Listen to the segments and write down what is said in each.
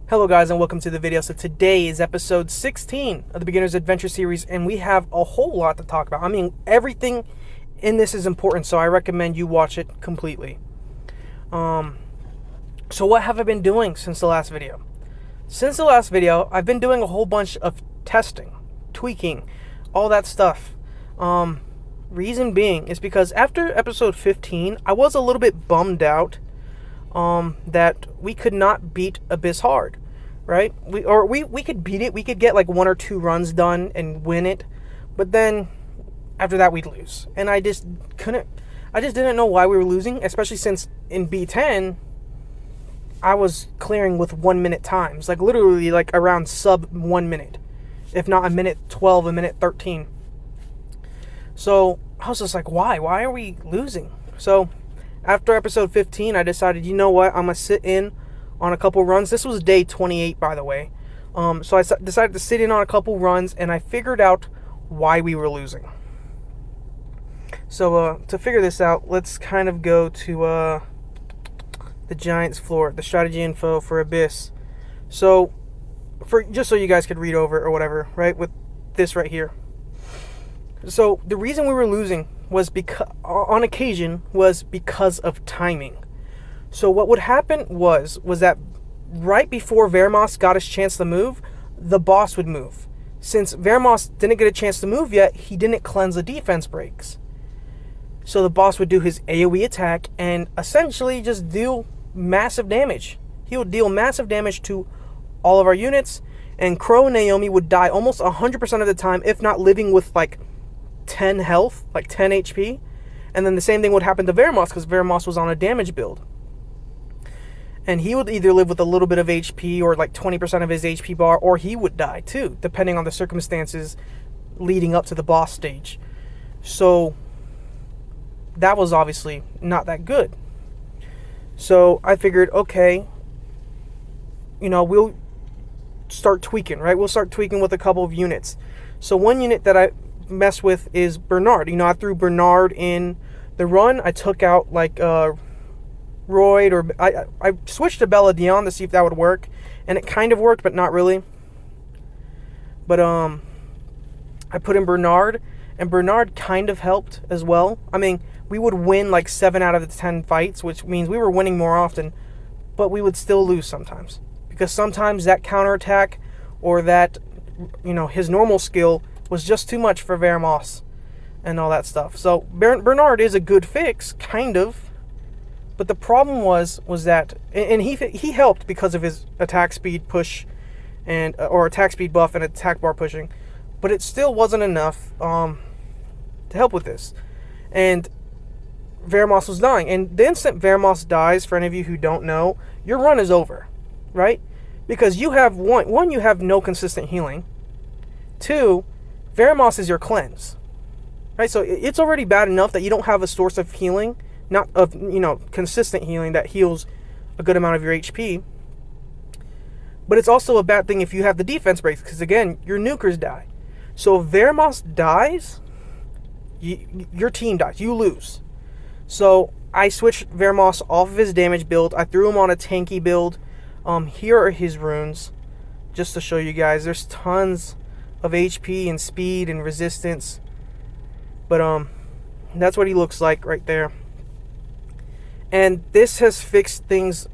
Hello guys and welcome to the video. So today is episode 16 of the Beginner's Adventure series and we have a whole lot to talk about. I mean, everything in this is important, so I recommend you watch it completely. So what have I been doing since the last video? Since the last video, I've been doing a whole bunch of testing, tweaking, all that stuff. Reason being is because after episode 15, I was a little bit bummed out that we could not beat Abyss hard, right? We could beat it. We could get like 1 or 2 runs done and win it, but then after that we'd lose. And I just didn't know why we were losing, especially since in B10 I was clearing with 1 minute times, like literally like around sub 1 minute, if not a minute 12, a minute 13. So I was just like, why are we losing? So after episode 15, I decided, you know what, I'm going to sit in on a couple runs. This was day 28, by the way. So I decided to sit in on a couple runs, and I figured out why we were losing. So to figure this out, let's kind of go to the Giants floor, the strategy info for Abyss. So, just so you guys could read over or whatever, right, with this right here. So the reason we were losing was on occasion because of timing. So what would happen was that right before Veromos got his chance to move, the boss would move. Since Veromos didn't get a chance to move yet, he didn't cleanse the defense breaks. So the boss would do his AoE attack and essentially just deal massive damage. He would deal massive damage to all of our units, and Crow and Naomi would die almost 100% of the time, if not living with like 10 health, like 10 HP. And then the same thing would happen to Veromos, because Veromos was on a damage build. And he would either live with a little bit of HP or like 20% of his HP bar, or he would die too, depending on the circumstances leading up to the boss stage. So that was obviously not that good. So I figured, okay, you know, we'll start tweaking, right? We'll start tweaking with a couple of units. So one unit that I mess with is Bernard. You know, I threw Bernard in the run. I took out like Royd, or I switched to Bella Dion to see if that would work, and it kind of worked, but not really. But I put in Bernard, and Bernard kind of helped as well. I mean, we would win like 7 out of the 10 fights, which means we were winning more often, but we would still lose sometimes, because sometimes that counterattack or that, you know, his normal skill was just too much for Veromos and all that stuff. So Bernard is a good fix, kind of, but the problem was that, and he helped because of his attack speed push and or attack speed buff and attack bar pushing, but it still wasn't enough to help with this. And Veromos was dying, and the instant Veromos dies, for any of you who don't know, your run is over, right? Because you have one, you have no consistent healing. 2, Veromos is your cleanse, right? So it's already bad enough that you don't have a source of healing, not of, you know, consistent healing that heals a good amount of your HP. But it's also a bad thing if you have the defense breaks, because again, your nukers die. So if Veromos dies, your team dies, you lose. So I switched Veromos off of his damage build. I threw him on a tanky build. Here are his runes, just to show you guys. There's tons of HP and speed and resistance, but that's what he looks like right there. And this has fixed things.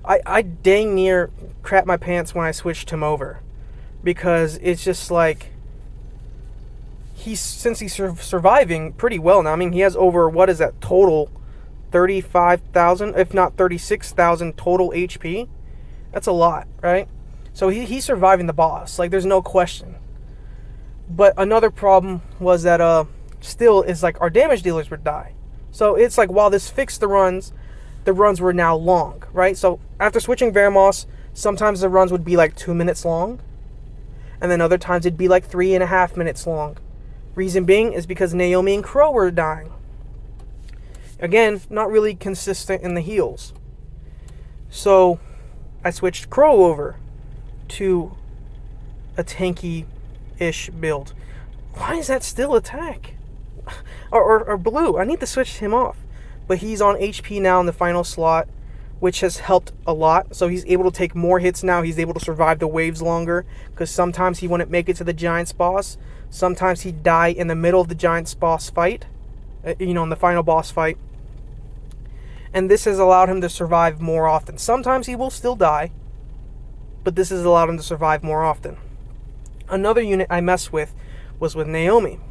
I dang near crap my pants when I switched him over, because it's just like since he's surviving pretty well now. I mean, he has over, what is that total, 35,000 if not 36,000 total HP. That's a lot, right? So he's surviving the boss, like there's no question. But another problem was that still is like our damage dealers would die. So it's like, while this fixed the runs were now long, right? So after switching Veromos, sometimes the runs would be like 2 minutes long, and then other times it'd be like 3.5 minutes long. Reason being is because Naomi and Crow were dying. Again, not really consistent in the heals. So I switched Crow over to a tanky-ish build. Why is that still attack? Or blue? I need to switch him off. But he's on HP now in the final slot, which has helped a lot. So he's able to take more hits now. He's able to survive the waves longer, because sometimes he wouldn't make it to the Giants boss. Sometimes he'd die in the middle of the Giants boss fight, in the final boss fight. And this has allowed him to survive more often. Sometimes he will still die, but this has allowed him to survive more often. Another unit I messed with was with Naomi.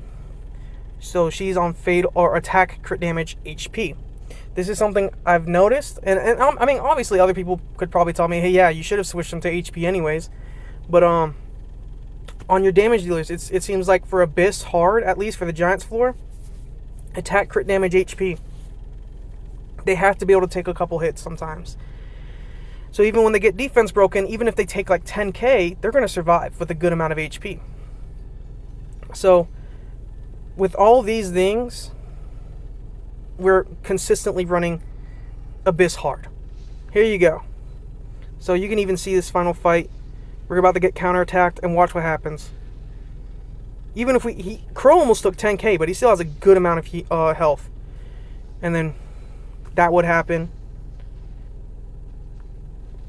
So she's on fade or attack crit damage HP. This is something I've noticed, and I mean, obviously other people could probably tell me, hey, yeah, you should have switched them to HP anyways. But on your damage dealers, it seems like for Abyss hard, at least for the Giants floor, attack crit damage HP, they have to be able to take a couple hits sometimes. So even when they get defense broken, even if they take like 10k, they're going to survive with a good amount of HP. So with all these things, we're consistently running Abyss hard. Here you go. So you can even see this final fight. We're about to get counterattacked, and watch what happens. Even if Crow almost took 10k, but he still has a good amount of health. And then that would happen.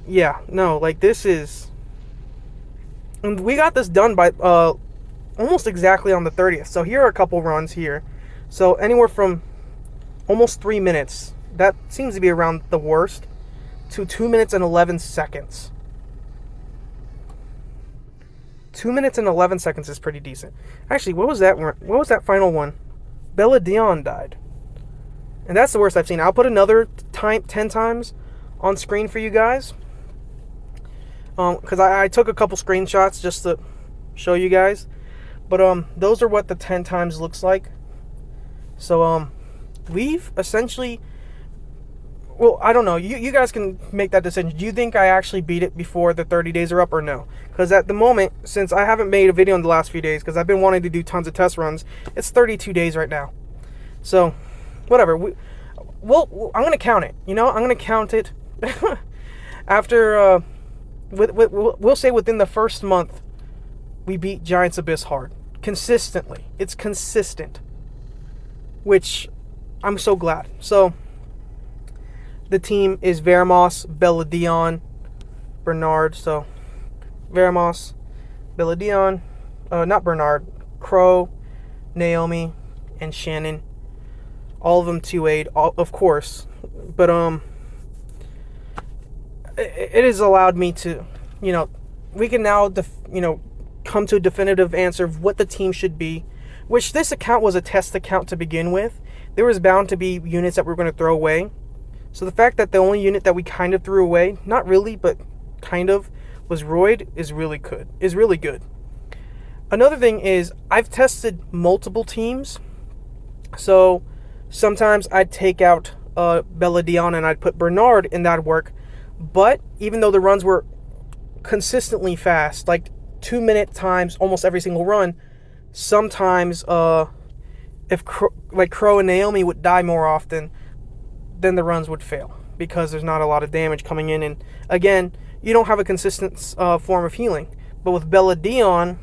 Yeah, no, like this is... And we got this done by almost exactly on the 30th. So here are a couple runs here. So anywhere from almost 3 minutes, that seems to be around the worst, to 2 minutes and 11 seconds. 2 minutes and 11 seconds is pretty decent. Actually, what was that one? What was that final one? Bella Dion died. And that's the worst I've seen. I'll put another 10 times on screen for you guys. Because I took a couple screenshots just to show you guys. But those are what the 10 times looks like. So we've essentially... Well, I don't know. You guys can make that decision. Do you think I actually beat it before the 30 days are up or no? Because at the moment, since I haven't made a video in the last few days, because I've been wanting to do tons of test runs, it's 32 days right now. So, whatever. I'm going to count it. I'm going to count it after... we'll say within the first month, we beat Giants Abyss hard. Consistently. It's consistent. Which, I'm so glad. So... The team is Veromos, Bella Dion, Bernard. So, Veromos, Bella Dion, not Bernard, Crow, Naomi, and Shannon. All of them 2-aid, of course. But, it has allowed me to, we can now, come to a definitive answer of what the team should be. Which this account was a test account to begin with. There was bound to be units that we were going to throw away. So the fact that the only unit that we kind of threw away, not really, but kind of, was Royd is really good. Another thing is, I've tested multiple teams. So sometimes I'd take out Bella Dion and I'd put Bernard, and that'd work. But even though the runs were consistently fast, like 2-minute times almost every single run, sometimes if Crow and Naomi would die more often, then the runs would fail because there's not a lot of damage coming in. And again, you don't have a consistent form of healing. But with Bella Dion,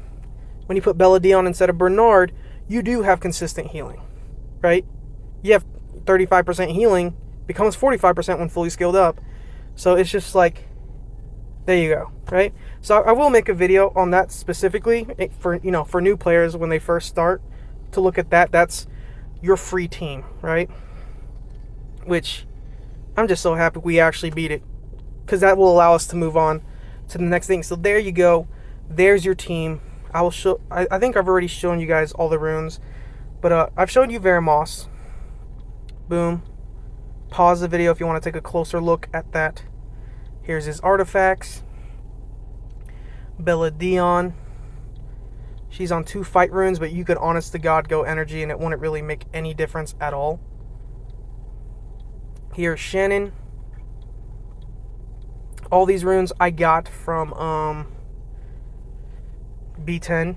when you put Bella Dion instead of Bernard, you do have consistent healing, right? You have 35% healing, becomes 45% when fully skilled up. So it's just like, there you go, right? So I will make a video on that specifically for new players when they first start to look at that. That's your free team, right? Which I'm just so happy we actually beat it, because that will allow us to move on to the next thing. So there you go. There's your team. I will show. I think I've already shown you guys all the runes, but I've showed you Veromos. Boom. Pause the video if you want to take a closer look at that. Here's his artifacts. Bella Dion. She's on 2 fight runes, but you could honest to God go energy and it wouldn't really make any difference at all. Here's Shannon. All these runes I got from B10.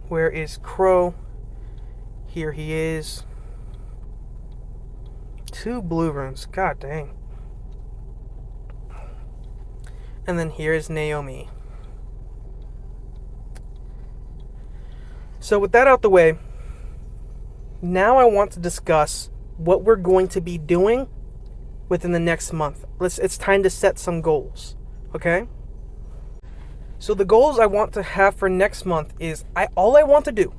Where is Crow? Here he is. 2 blue runes. God dang. And then here's Naomi. So with that out the way, now I want to discuss what we're going to be doing within the next month. It's time to set some goals, okay? So the goals I want to have for next month is all I want to do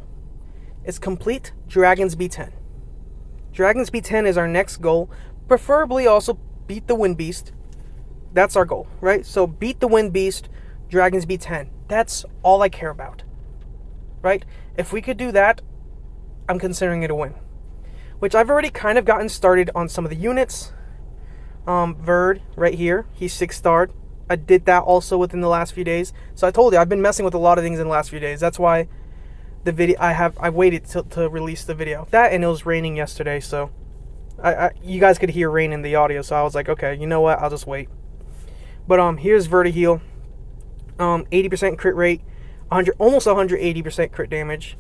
is complete Dragon's B10. Dragon's B10 is our next goal. Preferably also beat the Wind Beast. That's our goal, right? So beat the Wind Beast, Dragon's B10. That's all I care about, right? If we could do that, I'm considering it a win. Which I've already kind of gotten started on some of the units. Verd, right here, he's 6-starred. I did that also within the last few days. So I told you, I've been messing with a lot of things in the last few days. That's why the video, I waited to release the video. That, and it was raining yesterday, so you guys could hear rain in the audio, so I was like, okay, you know what, I'll just wait. But here's Vertiheel. 80% crit rate, almost 180% crit damage.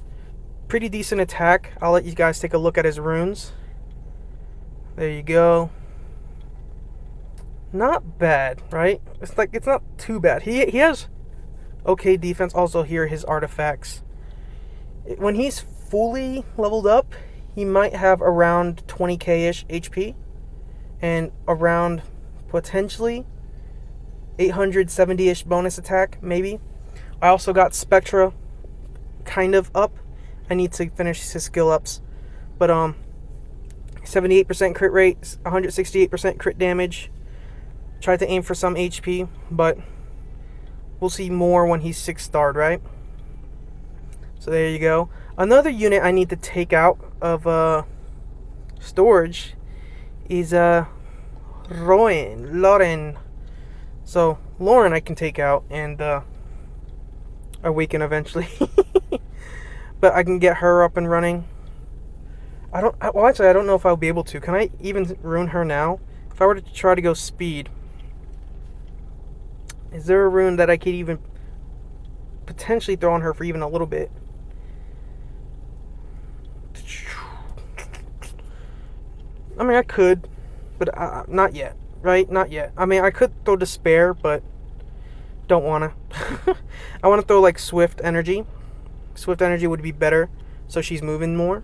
Pretty decent attack. I'll let you guys take a look at his runes. There you go. Not bad, right? It's not too bad. He has okay defense. Also here, his artifacts. When he's fully leveled up, he might have around 20k-ish HP and around potentially 870-ish bonus attack, maybe. I also got Spectra kind of up. I need to finish his skill ups. But 78% crit rate, 168% crit damage. Tried to aim for some HP, but we'll see more when he's 6-starred, right? So there you go. Another unit I need to take out of storage is Lauren. So Lauren I can take out and awaken eventually. But I can get her up and running. Well, actually, I don't know if I'll be able to. Can I even rune her now? If I were to try to go speed, is there a rune that I could even potentially throw on her for even a little bit? I mean, I could, but not yet, right? Not yet. I mean, I could throw Despair, but don't want to. I want to throw, like, Swift Energy. Swift Energy would be better, so she's moving more.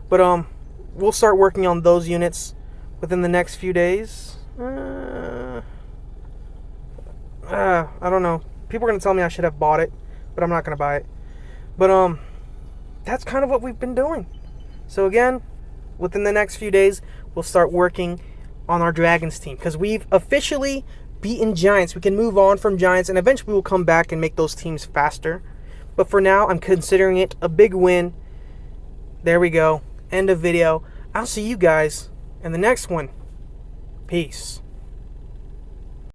But we'll start working on those units within the next few days. I don't know. People are going to tell me I should have bought it, but I'm not going to buy it. But that's kind of what we've been doing. So again, within the next few days, we'll start working on our Dragons team, because we've officially beaten Giants. We can move on from Giants, and eventually we'll come back and make those teams faster. But for now, I'm considering it a big win. There we go. End of video. I'll see you guys in the next one. Peace.